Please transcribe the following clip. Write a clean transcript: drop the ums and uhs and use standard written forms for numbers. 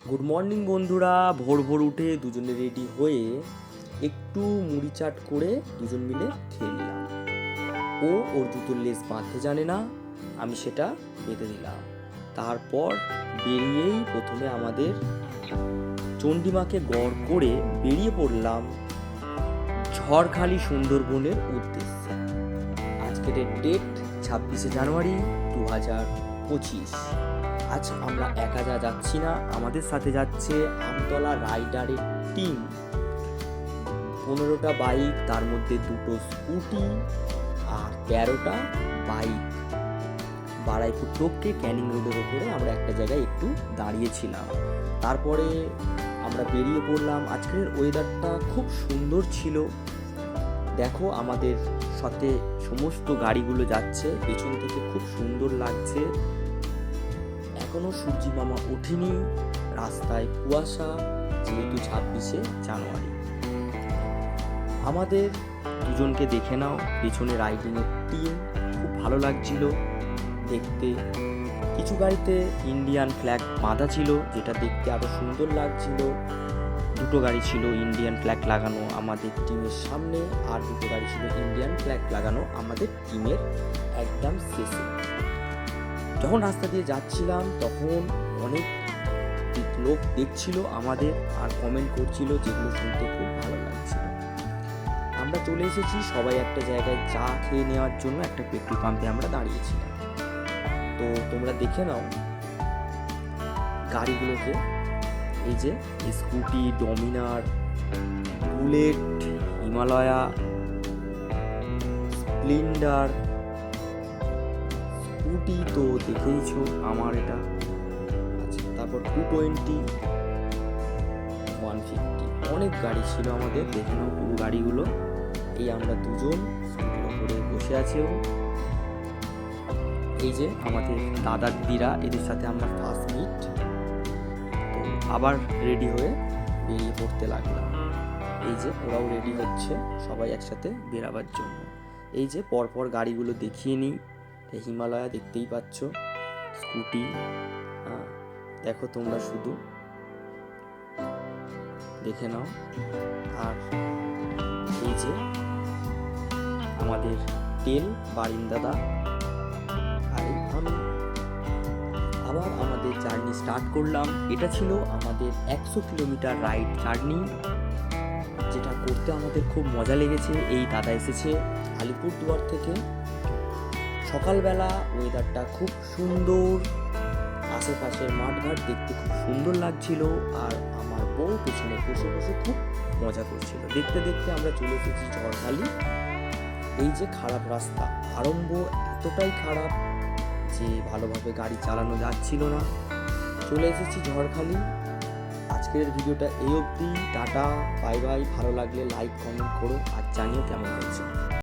Good morning বন্ধুরা। ভোর ভোর উঠে দুজনে রেডি হয়ে একটু মুড়ি চাট করে দুজন মিলে খেয়ে নিলাম। ও ওর জুতোর লেস বাঁধতে জানে না, আমি সেটা বেঁধে দিলাম। তারপর বেরিয়েই প্রথমে আমাদের চণ্ডীমাকে গড় করে বেরিয়ে পড়লাম ঝড়খালি সুন্দরবনের উদ্দেশ্যে। আজকের ডেট 26শে জানুয়ারি 2025। আজ আমরা একা যাচ্ছি না, আমাদের সাথে যাচ্ছে আমতলা রাইডারের টিম। 15টা বাইক, তার মধ্যে 2টো স্কুটি আর 13টা বাইক। বারাইপুর টোপকে ক্যানিং রোডের ওপরে আমরা একটা জায়গায় একটু দাঁড়িয়েছিলাম। তারপরে আমরা বেরিয়ে পড়লাম। আজকের ওয়েদারটা খুব সুন্দর ছিল। দেখো আমাদের সাথে সমস্ত গাড়িগুলো যাচ্ছে, পেছন থেকে খুব সুন্দর লাগছে। এখনো সূর্যি মামা ওঠেনি, রাস্তায় কুয়াশা, যেহেতু 26শে জানুয়ারি। আমাদের দুজনকে দেখে নাও, পেছনে রাইডিংয়ের টিম, খুব ভালো লাগছিল দেখতে। কিছু গাড়িতে ইন্ডিয়ান ফ্ল্যাগ বাঁধা ছিল, যেটা দেখতে আরো সুন্দর লাগছিল। 2টো গাড়ি ছিল ইন্ডিয়ান ফ্ল্যাগ লাগানো আমাদের টিমের সামনে, আর 2টো গাড়ি ছিল ইন্ডিয়ান ফ্ল্যাগ লাগানো আমাদের টিমের একদম শেষে। যখন রাস্তা দিয়ে যাচ্ছিলাম তখন অনেক লোক দেখছিল আমাদের আর কমেন্ট করছিল, যেগুলো শুনতে খুব ভালো লাগছিল। আমরা চলে এসেছি সবাই একটা জায়গায় চা খেয়ে নেওয়ার জন্য। একটা পেট্রোল পাম্পে আমরা দাঁড়িয়েছিলাম। তো তোমরা দেখে নাও গাড়িগুলোকে। এই যে scooty, Dominar, bullet, Himalaya, Splendor, scooty তো দেখেইছো আমার এটা। আচ্ছা, তারপর 220, 150, অনেক গাড়ি ছিল আমাদের। দেখে নাও পুরো গাড়িগুলো। এই আমরা দুজন স্কুটির ওপরে বসে আছি। এই যে আমাদের দাদা দিদিরা, এদের সাথে আমার ফার্স্ট মিট। তো আবার রেডি হয়ে বেরিয়ে পড়তে লাগলাম। এই যে ওরাও রেডি হচ্ছে সবাই একসাথে বেরাবার জন্য। এই যে পরপর গাড়িগুলো দেখিয়ে নিই। হিমালয়া দেখতেই পাচ্ছ, স্কুটি, দেখো তোমরা শুধু দেখে নাও। আর এই যে আমাদের তেল বারিন্দাদা, আর আমি আবার আমাদের জার্নি স্টার্ট করলাম। এটা ছিল আমাদের 100 কিলোমিটার রাইড জার্নি, যেটা করতে আমাদের খুব মজা লেগেছে। এই দাদা এসেছে আলিপুরদুয়ার থেকে। সকালবেলা ওয়েদারটা খুব সুন্দর, আশেপাশের মাঠঘাট দেখতে খুব সুন্দর লাগছিল। আর আমার বউ পেছনে বসে বসে খুব মজা করছিল। দেখতে দেখতে আমরা চলে এসেছি ঝড়খালি। এই যে খারাপ রাস্তা, আরম্ভ এতটাই খারাপ যে ভালোভাবে গাড়ি চালানো যাচ্ছিল না। চলে এসেছি ঝড়খালি। আজকের ভিডিওটা এই অবধি। Tata, bye bye. ভালো লাগলে লাইক কমেন্ট করো আর জানিও কেমন হয়েছে।